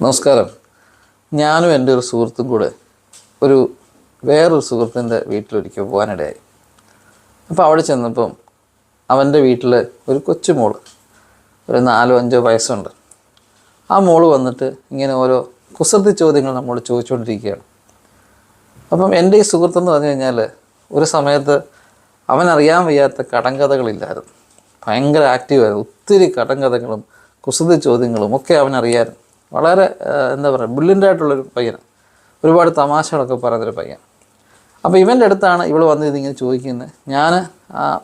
നമസ്കാരം. ഞാനും എൻ്റെ ഒരു സുഹൃത്തും കൂടെ വേറൊരു സുഹൃത്തിൻ്റെ വീട്ടിലൊരിക്കൽ പോകാനിടയായി. അപ്പോൾ അവിടെ ചെന്നപ്പം അവൻ്റെ വീട്ടിൽ ഒരു കൊച്ചുമോള്, ഒരു 4-5 വയസ്സുണ്ട്. ആ മോള് വന്നിട്ട് ഇങ്ങനെ ഓരോ കുസൃതി ചോദ്യങ്ങൾ നമ്മൾ ചോദിച്ചുകൊണ്ടിരിക്കുകയാണ്. അപ്പം എൻ്റെ ഈ സുഹൃത്തെന്ന് പറഞ്ഞു കഴിഞ്ഞാൽ ഒരു സമയത്ത് അവനറിയാൻ വയ്യാത്ത കടങ്കഥകളില്ലായിരുന്നു. ഭയങ്കര ആക്റ്റീവായിരുന്നു. ഒത്തിരി കടങ്കഥകളും കുസൃതി ചോദ്യങ്ങളും ഒക്കെ അവനറിയായിരുന്നു. വളരെ എന്താ പറയുക, ബ്രില്യൻ്റ് ആയിട്ടുള്ളൊരു പയ്യൻ, ഒരുപാട് തമാശകളൊക്കെ പറയുന്നൊരു പയ്യൻ. അപ്പോൾ ഇവൻ്റെ അടുത്താണ് ഇവൾ വന്ന് ഇതിങ്ങനെ ചോദിക്കുന്നത്. ഞാൻ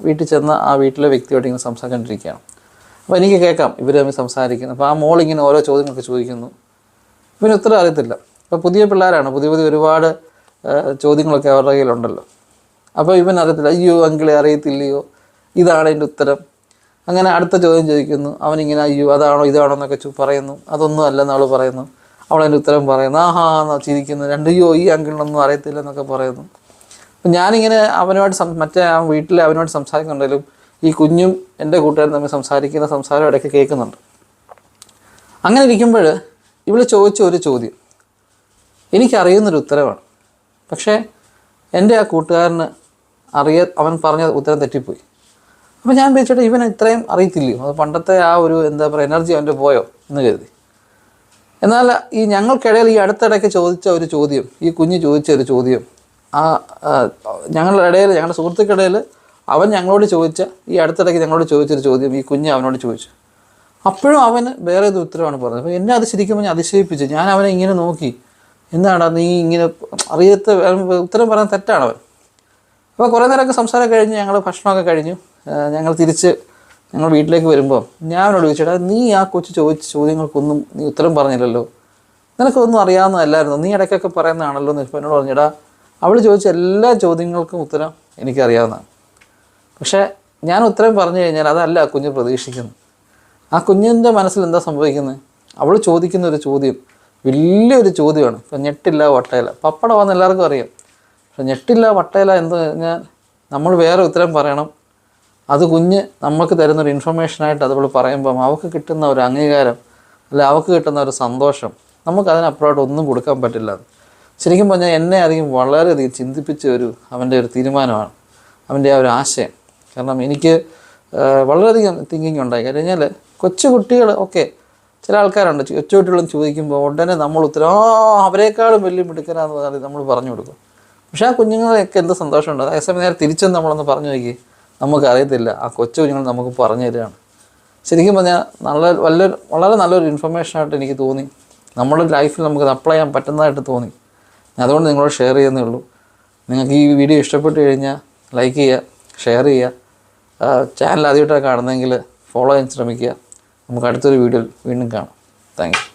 വീട്ടിൽ ചെന്ന ആ വീട്ടിലെ വ്യക്തിയോട് ഇങ്ങനെ സംസാരിച്ചുകൊണ്ടിരിക്കുകയാണ്. അപ്പോൾ എനിക്ക് കേൾക്കാം ഇവർ തമ്മിൽ സംസാരിക്കുന്നത്. അപ്പോൾ ആ മോളിങ്ങനെ ഓരോ ചോദ്യങ്ങളൊക്കെ ചോദിക്കുന്നു. ഇവന് ഉത്തരം അറിയത്തില്ല. അപ്പോൾ പുതിയ പിള്ളേരാണ്, പുതിയ ഒരുപാട് ചോദ്യങ്ങളൊക്കെ അവരുടെ കയ്യിലുണ്ടല്ലോ. അപ്പോൾ ഇവൻ അറിയത്തില്ല. അയ്യോ അങ്കിളെ അറിയത്തില്ലയോ, ഇതാണ് എൻ്റെ ഉത്തരം. അങ്ങനെ അടുത്ത ചോദ്യം ചോദിക്കുന്നു. അവനിങ്ങനെ അയ്യോ അതാണോ ഇതാണോ എന്നൊക്കെ പറയുന്നു. അതൊന്നും അല്ലെന്ന് അവൾ പറയുന്നു. അവളതിൻ്റെ ഉത്തരം പറയുന്നു. ആഹാ എന്നാ ചിരിക്കുന്നു. അയ്യോ ഈ അങ്കിളിനൊന്നും അറിയത്തില്ല എന്നൊക്കെ പറയുന്നു. അപ്പം ഞാനിങ്ങനെ അവനോട് ആ വീട്ടിൽ അവനോട് സംസാരിക്കുന്നുണ്ടെങ്കിലും ഈ കുഞ്ഞും എൻ്റെ കൂട്ടുകാരും തമ്മിൽ സംസാരിക്കുന്ന സംസാരം ഇടയ്ക്ക് കേൾക്കുന്നുണ്ട്. അങ്ങനെ ഇരിക്കുമ്പോൾ ഇവൾ ചോദിച്ച ഒരു ചോദ്യം എനിക്കറിയുന്നൊരു ഉത്തരവാണ്. പക്ഷേ എൻ്റെ ആ കൂട്ടുകാരന് അവൻ പറഞ്ഞ ഉത്തരം തെറ്റിപ്പോയി. അപ്പോൾ ഞാൻ വിചാരിച്ചിട്ട് ഇവൻ ഇത്രയും അറിയത്തില്ലയോ, അത് പണ്ടത്തെ ആ ഒരു എന്താ പറയുക എനർജി അവൻ്റെ പോയോ എന്ന് കരുതി. എന്നാൽ ഈ ഞങ്ങൾക്കിടയിൽ ഈ അടുത്തിടയ്ക്ക് ചോദിച്ച ഒരു ചോദ്യം, ഈ കുഞ്ഞ് ചോദിച്ച ഒരു ചോദ്യം, ഞങ്ങളുടെ സുഹൃത്തുക്കിടയിൽ അവൻ ഞങ്ങളോട് ചോദിച്ച ഈ അടുത്തിടയ്ക്ക് ഞങ്ങളോട് ചോദിച്ചൊരു ചോദ്യം ഈ കുഞ്ഞ് അവനോട് ചോദിച്ചു. അപ്പോഴും അവന് വേറെ ഒരു ഉത്തരവാണ് പറഞ്ഞത്. അപ്പോൾ എന്നെ അത് ശരിക്കും ഞാൻ അതിശയിപ്പിച്ചു. ഞാൻ അവനെ ഇങ്ങനെ നോക്കി, എന്താടാ നീ ഇങ്ങനെ ഉത്തരം പറയാൻ തെറ്റാണ് അവൻ. അപ്പോൾ കുറേ നേരമൊക്കെ സംസാരം കഴിഞ്ഞ് ഞങ്ങൾ ഭക്ഷണമൊക്കെ കഴിഞ്ഞു. ഞങ്ങൾ വീട്ടിലേക്ക് വരുമ്പോൾ ഞാൻ അവനോട് ചോദിച്ചേട്ടാ, നീ ആ കൊച്ചു ചോദിച്ച ചോദ്യങ്ങൾക്കൊന്നും നീ ഉത്തരം പറഞ്ഞില്ലല്ലോ, നിനക്കൊന്നും അറിയാവുന്നതല്ലായിരുന്നു, നീ ഇടയ്ക്കൊക്കെ പറയുന്നതാണല്ലോ എന്ന് എന്നോട് പറഞ്ഞിടാ. അവൾ ചോദിച്ച എല്ലാ ചോദ്യങ്ങൾക്കും ഉത്തരം എനിക്കറിയാവുന്നതാണ്. പക്ഷേ ഞാൻ ഉത്തരം പറഞ്ഞു കഴിഞ്ഞാൽ അതല്ല ആ കുഞ്ഞ് പ്രതീക്ഷിക്കുന്നു. ആ കുഞ്ഞിൻ്റെ മനസ്സിൽ എന്താ സംഭവിക്കുന്നത്, അവൾ ചോദിക്കുന്ന ഒരു ചോദ്യം വലിയൊരു ചോദ്യമാണ്. ഇപ്പം ഞെട്ടില്ല വട്ടയില, പപ്പടമാണെന്ന് എല്ലാവർക്കും അറിയാം. പക്ഷെ ഞെട്ടില്ല വട്ടയില എന്ന് പറഞ്ഞാൽ നമ്മൾ വേറെ ഉത്തരം പറയണം. അത് കുഞ്ഞ് നമുക്ക് തരുന്നൊരു ഇൻഫർമേഷനായിട്ട് അതവൾ പറയുമ്പം അവൾക്ക് കിട്ടുന്ന ഒരു അംഗീകാരം, അല്ല അവൾക്ക് കിട്ടുന്ന ഒരു സന്തോഷം, നമുക്കതിനപ്പുറമായിട്ട് ഒന്നും കൊടുക്കാൻ പറ്റില്ല. ശരിക്കും പറഞ്ഞാൽ എന്നെ അധികം വളരെയധികം ചിന്തിപ്പിച്ച അവൻ്റെ ഒരു തീരുമാനമാണ്, അവൻ്റെ ആ ഒരു ആശയം. കാരണം എനിക്ക് വളരെയധികം തിങ്കിങ് ഉണ്ടായി. കാര്യം കഴിഞ്ഞാൽ കൊച്ചു കുട്ടികൾ ചില ആൾക്കാരുണ്ട് കൊച്ചു കുട്ടികളും ചോദിക്കുമ്പോൾ ഉടനെ നമ്മൾ ഉത്തരം അവരെക്കാളും വലിയ മിടുക്കനാന്ന് പറഞ്ഞാൽ നമ്മൾ പറഞ്ഞു കൊടുക്കും. പക്ഷേ ആ കുഞ്ഞുങ്ങളെയൊക്കെ എന്ത് സന്തോഷമുണ്ട്. അതേസമയം നേരെ തിരിച്ചും നമ്മളൊന്ന് പറഞ്ഞു നോക്കി, നമുക്കറിയത്തില്ല, ആ കൊച്ചു കുഞ്ഞുങ്ങൾ നമുക്ക് പറഞ്ഞു തരികയാണ്. ശരിക്കും പറഞ്ഞാൽ വളരെ നല്ലൊരു ഇൻഫർമേഷനായിട്ട് എനിക്ക് തോന്നി. നമ്മുടെ ലൈഫിൽ നമുക്കത് അപ്ലൈ ചെയ്യാൻ പറ്റുന്നതായിട്ട് തോന്നി. അതുകൊണ്ട് നിങ്ങളോട് ഷെയർ ചെയ്യുന്നേ ഉള്ളൂ. നിങ്ങൾക്ക് ഈ വീഡിയോ ഇഷ്ടപ്പെട്ട് കഴിഞ്ഞാൽ ലൈക്ക് ചെയ്യുക, ഷെയർ ചെയ്യുക. ചാനൽ ആദ്യമായിട്ടാണ് കാണുന്നതെങ്കിൽ ഫോളോ ചെയ്യാൻ ശ്രമിക്കുക. നമുക്ക് അടുത്തൊരു വീഡിയോയിൽ വീണ്ടും കാണാം. Thank you.